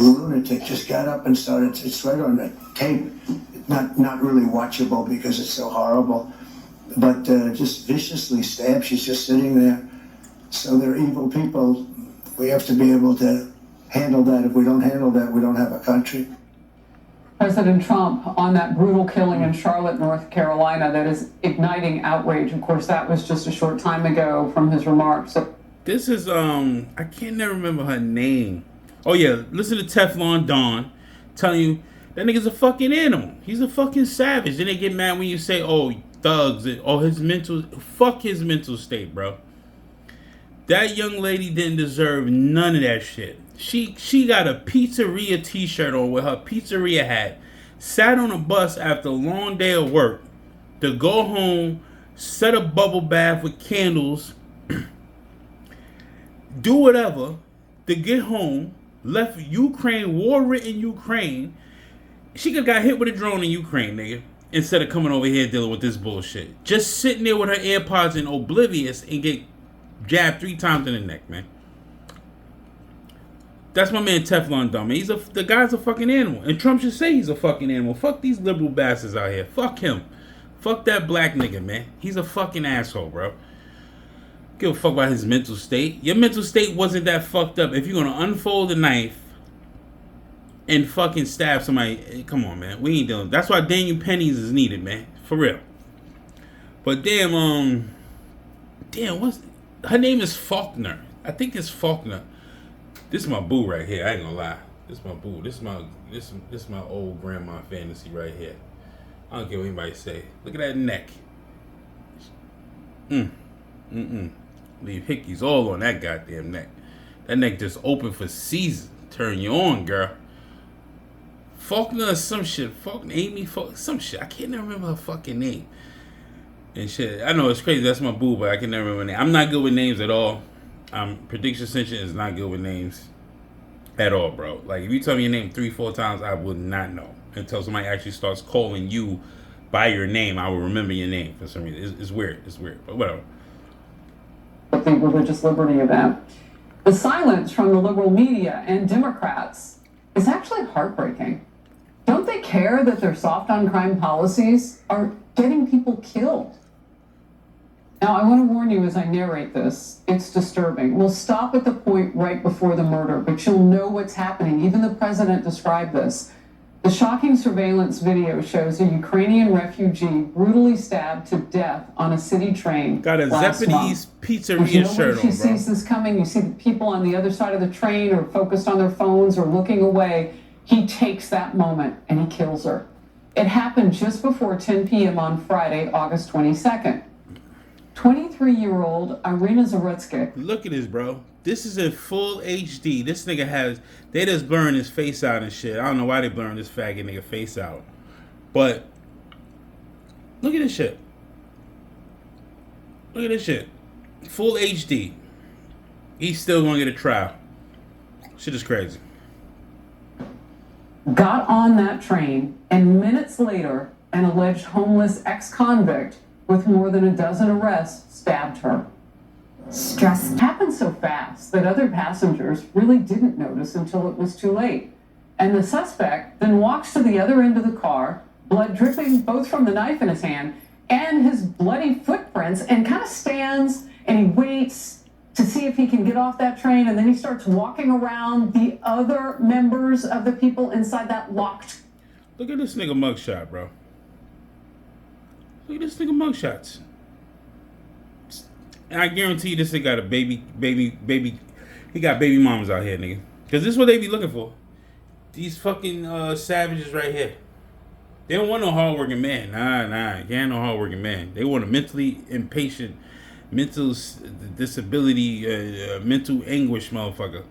lunatic just got up and started. It's right on the tape. Not really watchable because it's so horrible, but just viciously stabbed. She's just sitting there. So they're evil people. We have to be able to handle that. If we don't handle that, we don't have a country. President Trump on that brutal killing in Charlotte, North Carolina, that is igniting outrage. Of course, that was just a short time ago from his remarks. This is, I can't never remember her name. Oh yeah, listen to Teflon Don telling you that nigga's a fucking animal. He's a fucking savage. Then they get mad when you say, oh, thugs, oh, fuck his mental state, bro. That young lady didn't deserve none of that shit. She got a pizzeria t-shirt on with her pizzeria hat, sat on a bus after a long day of work to go home, set a bubble bath with candles, do whatever to get home, left Ukraine, war-ridden Ukraine. She could have got hit with a drone in Ukraine, nigga, instead of coming over here dealing with this bullshit. Just sitting there with her AirPods and oblivious and get jabbed 3 times in the neck, man. That's my man Teflon Don, man. The guy's a fucking animal. And Trump should say he's a fucking animal. Fuck these liberal bastards out here. Fuck him. Fuck that black nigga, man. He's a fucking asshole, bro. Give a fuck about his mental state. Your mental state wasn't that fucked up. If you're gonna unfold a knife and fucking stab somebody, come on, man. We ain't doing. That's why Daniel Pennies is needed, man. For real. But damn, what's her name is Faulkner. I think it's Faulkner. This is my boo right here. I ain't gonna lie. This is my boo. This is my old grandma fantasy right here. I don't care what anybody say. Look at that neck. Leave hickeys all on that goddamn neck. That neck just open for season. Turn you on, girl. Faulkner or some shit. Amy Faulkner, some shit. I can't never remember her fucking name. And shit. I know it's crazy. That's my boo, but I can never remember her name. I'm not good with names at all. Prediction Ascension is not good with names at all, bro. Like, if you tell me your name 3-4 times, I would not know. Until somebody actually starts calling you by your name, I will remember your name for some reason. It's weird. It's weird, but whatever. The religious liberty event. The silence from the liberal media and Democrats is actually heartbreaking. Don't they care that their soft on crime policies are getting people killed? Now, I want to warn you as I narrate this, it's disturbing. We'll stop at the point right before the murder, but you'll know what's happening. Even the president described this. The shocking surveillance video shows a Ukrainian refugee brutally stabbed to death on a city train. Got a Japanese pizzeria shirt on, bro. She sees this coming. You see the people on the other side of the train are focused on their phones or looking away. He takes that moment and he kills her. It happened just before 10 p.m. on Friday, August 22nd. 23-year-old Irina Zarutsky. Look at this, bro. This is in full HD. This nigga they just blurring his face out and shit. I don't know why they blurring this faggot nigga face out. But, look at this shit. Look at this shit. Full HD. He's still gonna get a trial. Shit is crazy. Got on that train, and minutes later, an alleged homeless ex-convict with more than a dozen arrests stabbed her. Stress happened so fast that other passengers really didn't notice until it was too late. And the suspect then walks to the other end of the car, blood dripping both from the knife in his hand and his bloody footprints, and kind of stands and he waits to see if he can get off that train, and then he starts walking around the other members of the people inside that locked. Look at this nigga mugshot, bro. Look at this nigga mugshots. And I guarantee you this nigga got a baby. He got baby mamas out here, nigga. Because this is what they be looking for. These fucking savages right here. They don't want no hardworking man. Nah. You can't no hardworking man. They want a mentally impatient, mental disability, mental anguish motherfucker.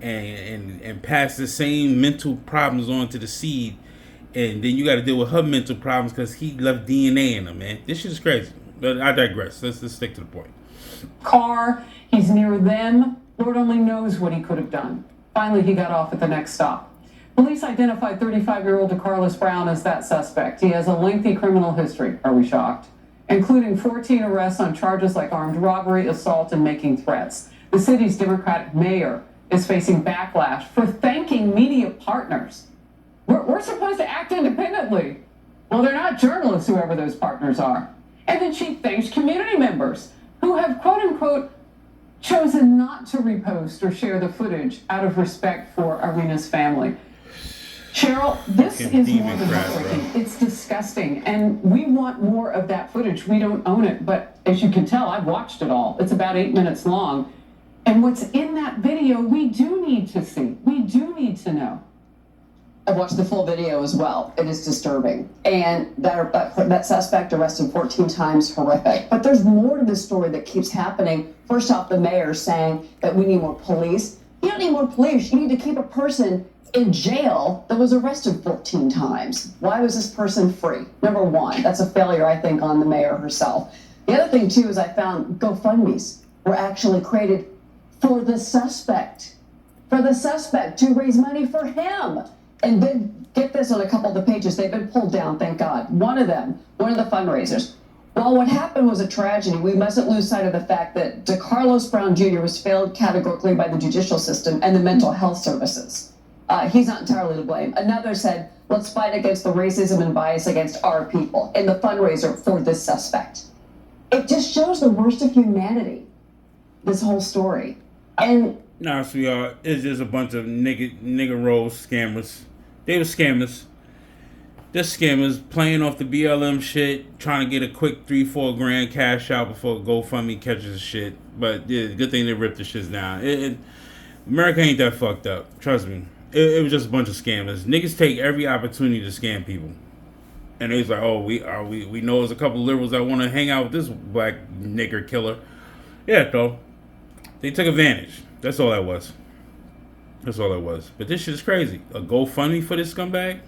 And pass the same mental problems on to the seed. And then you got to deal with her mental problems because he left DNA in her, man. This shit is crazy. But I digress. Let's stick to the point. Car, he's near them. Lord only knows what he could have done. Finally, he got off at the next stop. Police identified 35-year-old DeCarlos Brown as that suspect. He has a lengthy criminal history, are we shocked? Including 14 arrests on charges like armed robbery, assault, and making threats. The city's Democratic mayor is facing backlash for thanking media partners. We're supposed to act independently. Well, they're not journalists, whoever those partners are. And then she thanks community members who have, quote unquote, chosen not to repost or share the footage out of respect for Irina's family. Cheryl, this is more than heartbreaking. It's disgusting, and we want more of that footage. We don't own it, but as you can tell, I've watched it all. It's about 8 minutes long. And what's in that video, we do need to see. We do need to know. I've watched the full video as well. It is disturbing. And that suspect arrested 14 times, horrific. But there's more to this story that keeps happening. First off, the mayor saying that we need more police. You don't need more police. You need to keep a person in jail that was arrested 14 times. Why was this person free? Number one, that's a failure, I think, on the mayor herself. The other thing, too, is I found GoFundMes were actually created for the suspect to raise money for him. And then, get this, on a couple of the pages, they've been pulled down, thank God. One of the fundraisers. While what happened was a tragedy, we mustn't lose sight of the fact that DeCarlos Brown Jr. was failed categorically by the judicial system and the mental health services. He's not entirely to blame. Another said, let's fight against the racism and bias against our people in the fundraiser for this suspect. It just shows the worst of humanity, this whole story. And nah, sweetheart, it's just a bunch of nigger roll scammers. They were scammers. They're scammers playing off the BLM shit, trying to get a quick 3-4 grand cash out before GoFundMe catches the shit. But yeah, good thing they ripped the shits down. America ain't that fucked up. Trust me. It was just a bunch of scammers. Niggas take every opportunity to scam people. And they was like, oh, we know there's a couple liberals that want to hang out with this black nigger killer. Yeah, though. They took advantage. That's all that was. But this shit is crazy. A GoFundMe for this scumbag?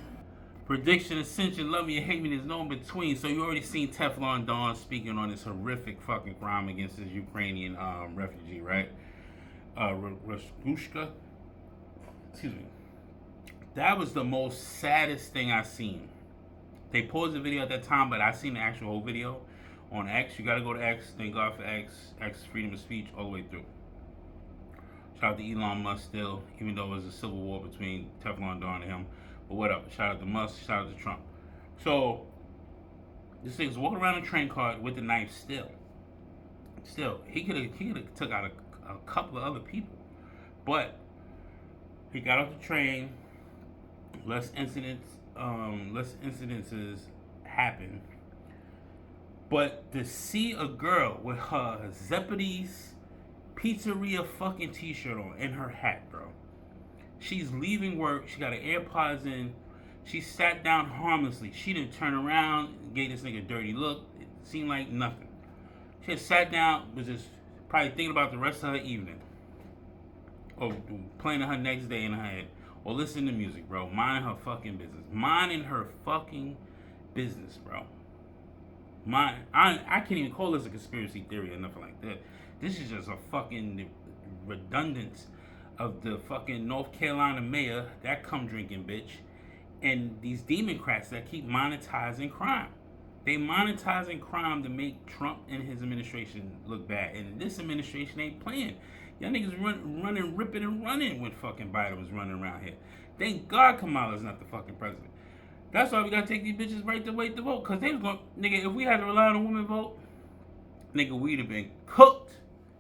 Prediction, ascension, love me or hate me, there's no in between. So you already seen Teflon Don speaking on this horrific fucking crime against this Ukrainian refugee, right? Rashkushka. Excuse me. That was the most saddest thing I seen. They paused the video at that time, but I seen the actual whole video on X. You gotta go to X. Thank God for X. X freedom of speech all the way through. Shout out to Elon Musk still, even though it was a civil war between Teflon Don and him. But whatever. Shout out to Musk. Shout out to Trump. So this thing's walking around a train car with the knife still. He could have took out a couple of other people, but he got off the train. Less incidences happen. But to see a girl with her Zeppedy's Pizzeria fucking t-shirt on and her hat, bro. She's leaving work. She got her AirPods in. She sat down harmlessly. She didn't turn around, gave this nigga a dirty look. It seemed like nothing. She just sat down, was just probably thinking about the rest of her evening. Or planning her next day in her head. Or listening to music, bro. Minding her fucking business. Minding her fucking business, bro. I can't even call this a conspiracy theory or nothing like that. This is just a fucking redundance of the fucking North Carolina mayor, that cum drinking bitch, and these Democrats that keep monetizing crime. They monetizing crime to make Trump and his administration look bad. And this administration ain't playing. Y'all niggas running, ripping, and running when fucking Biden was running around here. Thank God Kamala's not the fucking president. That's why we gotta take these bitches right to wait to vote. Cause they was gonna, nigga, if we had to rely on a woman vote, nigga, we'd have been cooked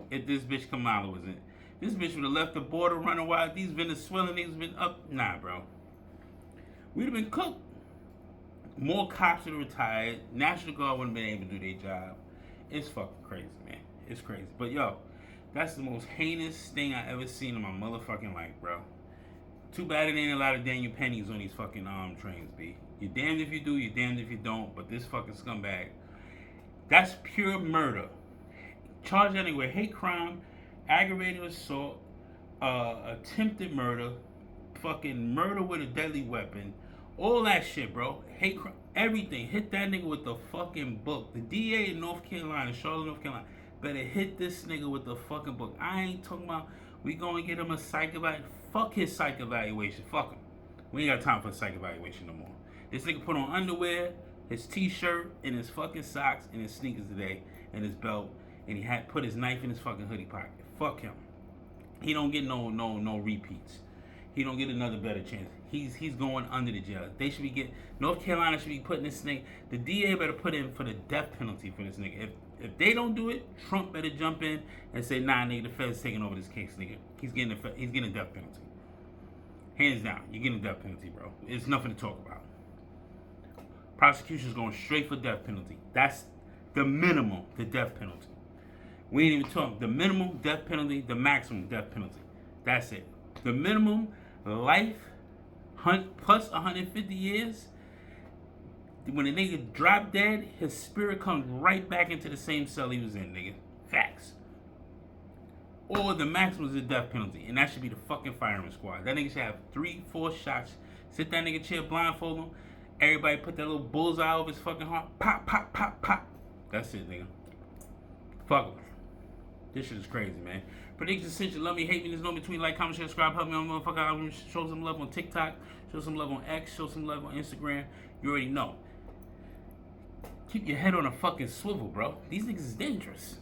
if this bitch Kamala was in. This bitch would have left the border running wild. These Venezuelan niggas been up. Nah, bro. We'd have been cooked. More cops would have retired. National Guard wouldn't have been able to do their job. It's fucking crazy, man. It's crazy. But yo, that's the most heinous thing I ever seen in my motherfucking life, bro. Too bad it ain't a lot of Daniel Pennies on these fucking trains, B. You're damned if you do, you're damned if you don't. But this fucking scumbag, that's pure murder. Charged anyway, hate crime, aggravated assault, attempted murder, fucking murder with a deadly weapon, all that shit, bro. Hate crime, everything. Hit that nigga with the fucking book. The DA in North Carolina, Charlotte, North Carolina, better hit this nigga with the fucking book. I ain't talking about we gonna get him a psych evaluation. Fuck his psych evaluation. Fuck him. We ain't got time for a psych evaluation no more. This nigga put on underwear, his t-shirt, and his fucking socks, and his sneakers today, and his belt, and he had put his knife in his fucking hoodie pocket. Fuck him. He don't get no repeats. He don't get another better chance. He's going under the jail. They should be North Carolina should be putting this nigga. The DA better put in for the death penalty for this nigga. If they don't do it, Trump better jump in and say, nah, nigga, the Fed's taking over this case, nigga. He's getting a death penalty. Hands down, you're getting a death penalty, bro. It's nothing to talk about. Prosecution's going straight for death penalty. That's the minimum, the death penalty. We ain't even talking the minimum death penalty, the maximum death penalty. That's it. The minimum life plus 150 years. When a nigga drop dead, his spirit comes right back into the same cell he was in, nigga. Facts. Or the maximum is the death penalty, and that should be the fucking firing squad. That nigga should have 3-4 shots. Sit that nigga chair, blindfold him. Everybody put that little bullseye over his fucking heart. Pop, pop, pop, pop. That's it, nigga. Fuck him. This shit is crazy, man. Predictions, since you love me, hate me, there's no between. Like, comment, share, subscribe, help me on motherfucker album. Show some love on TikTok. Show some love on X. Show some love on Instagram. You already know. Keep your head on a fucking swivel, bro. These niggas is dangerous.